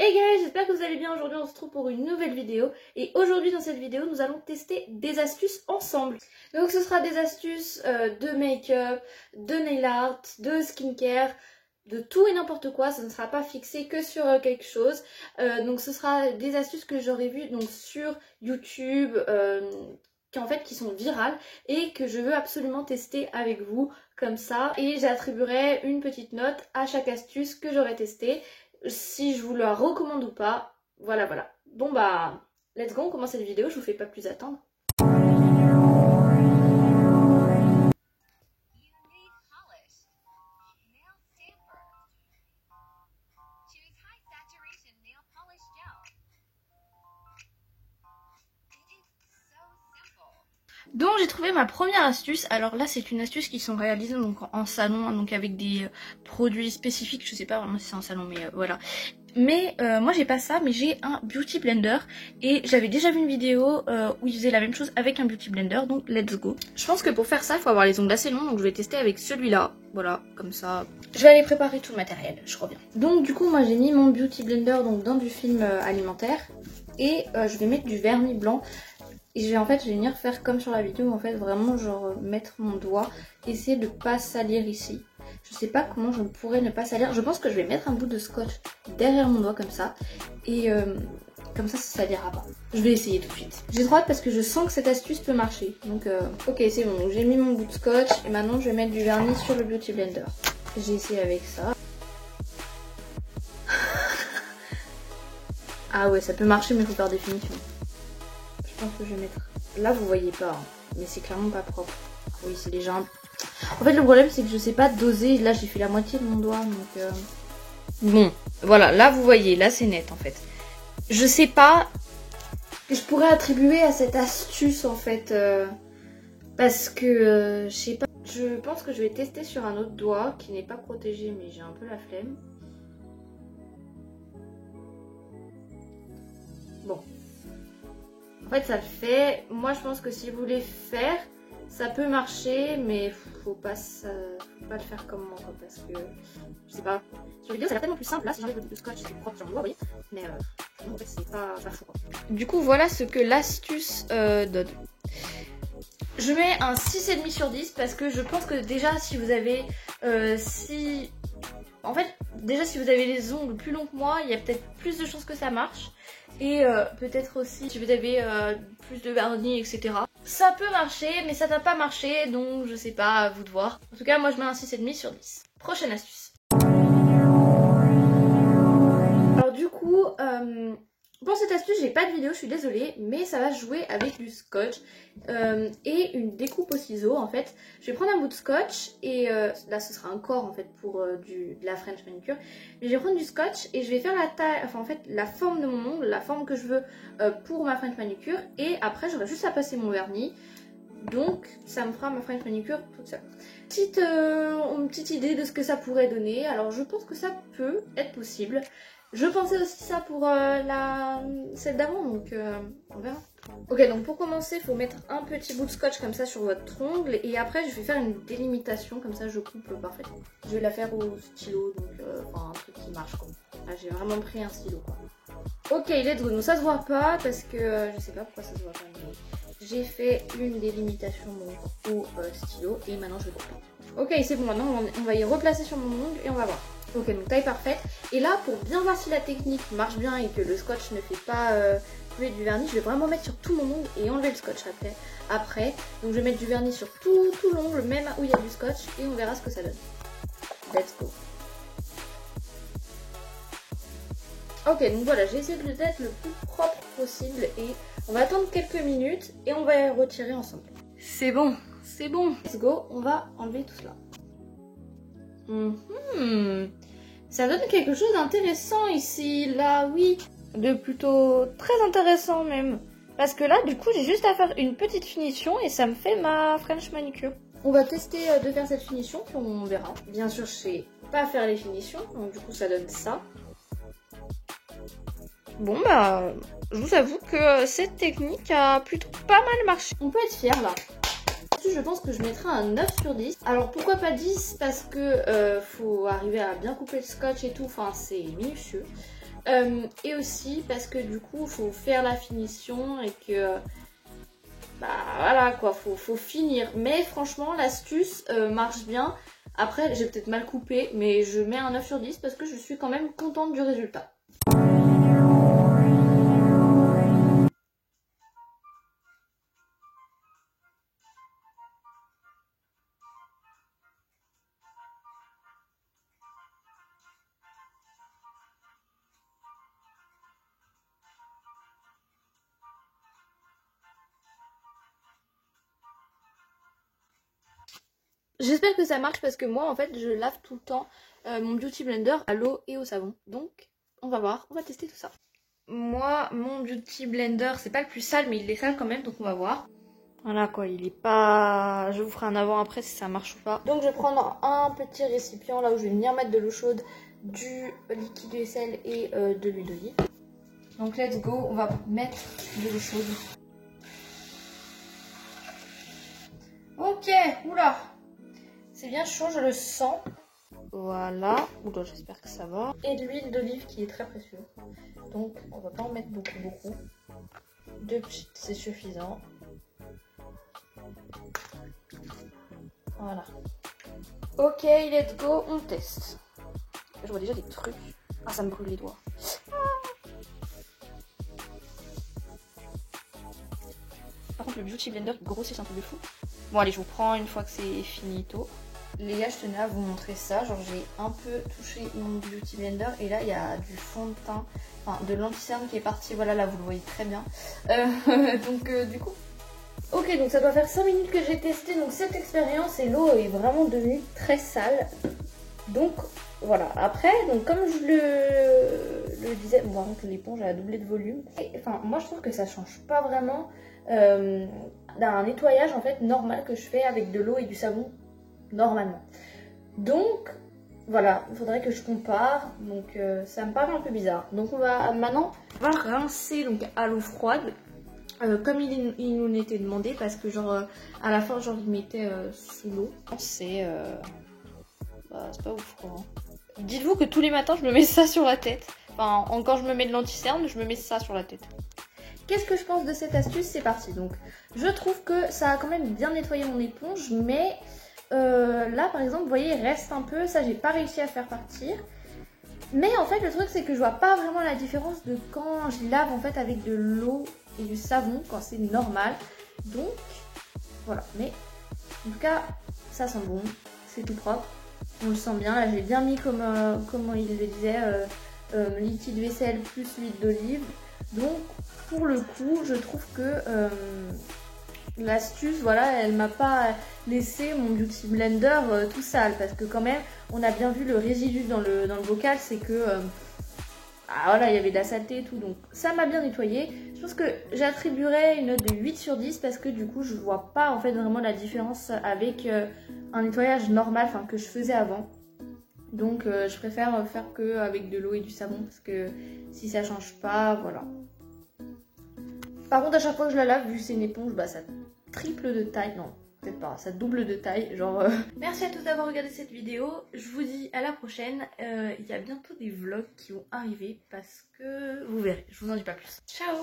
Hey guys, j'espère que vous allez bien. Aujourd'hui on se retrouve pour une nouvelle vidéo. Et aujourd'hui dans cette vidéo nous allons tester des astuces ensemble. Donc ce sera des astuces de make-up, de nail art, de skincare, de tout et n'importe quoi. Ça ne sera pas fixé que sur quelque chose. Donc ce sera des astuces que j'aurais vues donc, sur YouTube, qui sont virales et que je veux absolument tester avec vous comme ça. Et j'attribuerai une petite note à chaque astuce que j'aurai testée, si je vous la recommande ou pas. Voilà. Bon bah, let's go, on commence cette vidéo, je vous fais pas plus attendre. Donc j'ai trouvé ma première astuce. Alors là c'est une astuce qui sont réalisées donc en salon, donc avec des produits spécifiques. Je sais pas vraiment si c'est en salon, mais voilà. Mais moi j'ai pas ça, mais j'ai un beauty blender. Et j'avais déjà vu une vidéo où ils faisaient la même chose avec un beauty blender, donc let's go. Je pense que pour faire ça il faut avoir les ongles assez longs, donc je vais tester avec celui-là. Voilà, comme ça. Je vais aller préparer tout le matériel, je reviens. Donc du coup moi j'ai mis mon beauty blender donc dans du film alimentaire. Et je vais mettre du vernis blanc. Et je vais venir faire comme sur la vidéo, en fait vraiment genre mettre mon doigt, essayer de pas salir ici. Je sais pas comment je pourrais ne pas salir. Je pense que je vais mettre un bout de scotch derrière mon doigt comme ça. Et comme ça salira pas. Je vais essayer tout de suite. J'ai trop hâte parce que je sens que cette astuce peut marcher. Donc ok c'est bon, j'ai mis mon bout de scotch et maintenant je vais mettre du vernis sur le beauty blender. J'ai essayé avec ça. Ah ouais ça peut marcher mais faut par définition. Je pense que je vais mettre... Là vous voyez pas, hein, mais c'est clairement pas propre. Oui c'est déjà un... En fait le problème c'est que je sais pas doser. Là j'ai fait la moitié de mon doigt donc... Bon voilà, là vous voyez, là c'est net en fait. Je sais pas que je pourrais attribuer à cette astuce en fait. Parce que je sais pas. Je pense que je vais tester sur un autre doigt qui n'est pas protégé mais j'ai un peu la flemme. Bon. En fait ça le fait. Moi je pense que si vous voulez faire, ça peut marcher, mais faut pas le faire comme moi quoi, parce que je sais pas. Sur vidéo ça a l'air tellement plus simple. Là si j'enlève le scotch c'est propre sur mon doigt, vous voyez. Mais en fait c'est pas fou quoi. Du coup voilà ce que l'astuce donne. Je mets un 6,5 sur 10 parce que je pense que déjà si vous avez En fait, déjà si vous avez les ongles plus longs que moi, il y a peut-être plus de chances que ça marche. Et peut-être aussi si vous avez plus de vernis, etc. Ça peut marcher, mais ça n'a pas marché, donc je sais pas, à vous de voir. En tout cas, moi je mets un 6,5 sur 10. Prochaine astuce. Alors du coup, pour cette astuce, j'ai pas de vidéo, je suis désolée, mais ça va jouer avec du scotch et une découpe au ciseau en fait. Je vais prendre un bout de scotch et là ce sera un corps en fait pour de la French manicure. Mais je vais prendre du scotch et je vais faire la taille, la forme de mon ongle, la forme que je veux pour ma French manicure. Et après j'aurai juste à passer mon vernis. Donc ça me fera ma French manicure toute seule. Une petite idée de ce que ça pourrait donner. Alors je pense que ça peut être possible. Je pensais aussi ça pour celle d'avant, donc on verra. Ok, donc pour commencer, il faut mettre un petit bout de scotch comme ça sur votre ongle. Et après, je vais faire une délimitation, comme ça je coupe parfaitement. Je vais la faire au stylo, donc un truc qui marche quoi. Là, j'ai vraiment pris un stylo quoi. Ok, let's go. Donc ça se voit pas parce que je sais pas pourquoi ça se voit pas. Mais j'ai fait une délimitation donc, au stylo et maintenant je vais couper. Ok, c'est bon, maintenant on va y replacer sur mon ongle et on va voir. Ok, donc taille parfaite. Et là, pour bien voir si la technique marche bien et que le scotch ne fait pas couler du vernis, je vais vraiment mettre sur tout mon ongle et enlever le scotch après. Donc je vais mettre du vernis sur tout l'ongle, même où il y a du scotch, et on verra ce que ça donne. Let's go. Ok, donc voilà, j'ai essayé d'être le plus propre possible et on va attendre quelques minutes et on va retirer ensemble. C'est bon, c'est bon. Let's go, on va enlever tout cela. Ça donne quelque chose d'intéressant ici, là, oui. De plutôt très intéressant même. Parce que là, du coup, j'ai juste à faire une petite finition et ça me fait ma French manicure. On va tester de faire cette finition, puis on verra. Bien sûr, je sais pas faire les finitions, donc du coup, ça donne ça. Bon, bah, je vous avoue que cette technique a plutôt pas mal marché. On peut être fier là. Je pense que je mettrai un 9 sur 10. Alors pourquoi pas 10? Parce que faut arriver à bien couper le scotch et tout. Enfin c'est minutieux. Et aussi parce que du coup, il faut faire la finition et que... Bah voilà quoi, faut finir. Mais franchement, l'astuce marche bien. Après, j'ai peut-être mal coupé, mais je mets un 9 sur 10 parce que je suis quand même contente du résultat. J'espère que ça marche parce que moi en fait je lave tout le temps mon beauty blender à l'eau et au savon. Donc on va voir, on va tester tout ça. Moi mon beauty blender c'est pas le plus sale mais il est sale quand même donc on va voir. Voilà quoi, il est pas... Je vous ferai un avant après si ça marche ou pas. Donc je vais prendre un petit récipient là où je vais venir mettre de l'eau chaude, du liquide vaisselle et de l'huile d'olive. Donc let's go, on va mettre de l'eau chaude. Ok, oula, c'est bien chaud, je le sens. Voilà, oula, j'espère que ça va. Et de l'huile d'olive qui est très précieuse. Donc on va pas en mettre beaucoup. 2 petites, c'est suffisant. Voilà. Ok, let's go, on teste. Je vois déjà des trucs. Ah, ça me brûle les doigts. Par contre, le beauty blender grossit un peu de fou. Bon, allez, je vous prends une fois que c'est finito. Les gars, je tenais à vous montrer ça. Genre, j'ai un peu touché mon beauty blender et là, il y a du fond de teint, enfin, de l'anti-cerne qui est parti. Voilà, là, vous le voyez très bien. Donc, du coup. Ok, donc ça doit faire 5 minutes que j'ai testé donc cette expérience et l'eau est vraiment devenue très sale. Donc voilà, après, donc comme je le disais, bon, par contre l'éponge a doublé de volume. Et, enfin, moi je trouve que ça change pas vraiment d'un nettoyage en fait normal que je fais avec de l'eau et du savon normalement. Donc voilà, il faudrait que je compare, donc ça me paraît un peu bizarre. Donc on va maintenant rincer donc à l'eau froide. Comme il nous était demandé parce que genre à la fin genre il mettait sous l'eau. C'est bah, c'est pas ouf quoi. Dites-vous que tous les matins je me mets ça sur la tête. Enfin quand je me mets de l'anti-cerne je me mets ça sur la tête. Qu'est-ce que je pense de cette astuce? C'est parti. Donc je trouve que ça a quand même bien nettoyé mon éponge mais là par exemple vous voyez il reste un peu. Ça j'ai pas réussi à faire partir. Mais en fait le truc c'est que je vois pas vraiment la différence de quand je lave en fait avec de l'eau et du savon quand c'est normal. Donc voilà, mais en tout cas ça sent bon, c'est tout propre, on le sent bien. Là j'ai bien mis comme il le disait, liquide vaisselle plus huile d'olive. Donc pour le coup je trouve que l'astuce, voilà, elle m'a pas laissé mon beauty blender tout sale parce que quand même on a bien vu le résidu dans le bocal, c'est que ah voilà, il y avait de la saleté et tout, donc ça m'a bien nettoyé. Je pense que j'attribuerais une note de 8 sur 10 parce que du coup je vois pas en fait vraiment la différence avec un nettoyage normal, enfin que je faisais avant. Donc je préfère faire que avec de l'eau et du savon parce que si ça change pas, voilà. Par contre à chaque fois que je la lave, vu que c'est une éponge, bah ça triple de taille, non. Peut-être pas, ça double de taille, genre... Merci à tous d'avoir regardé cette vidéo, je vous dis à la prochaine, il y a bientôt des vlogs qui vont arriver parce que vous verrez, je vous en dis pas plus. Ciao!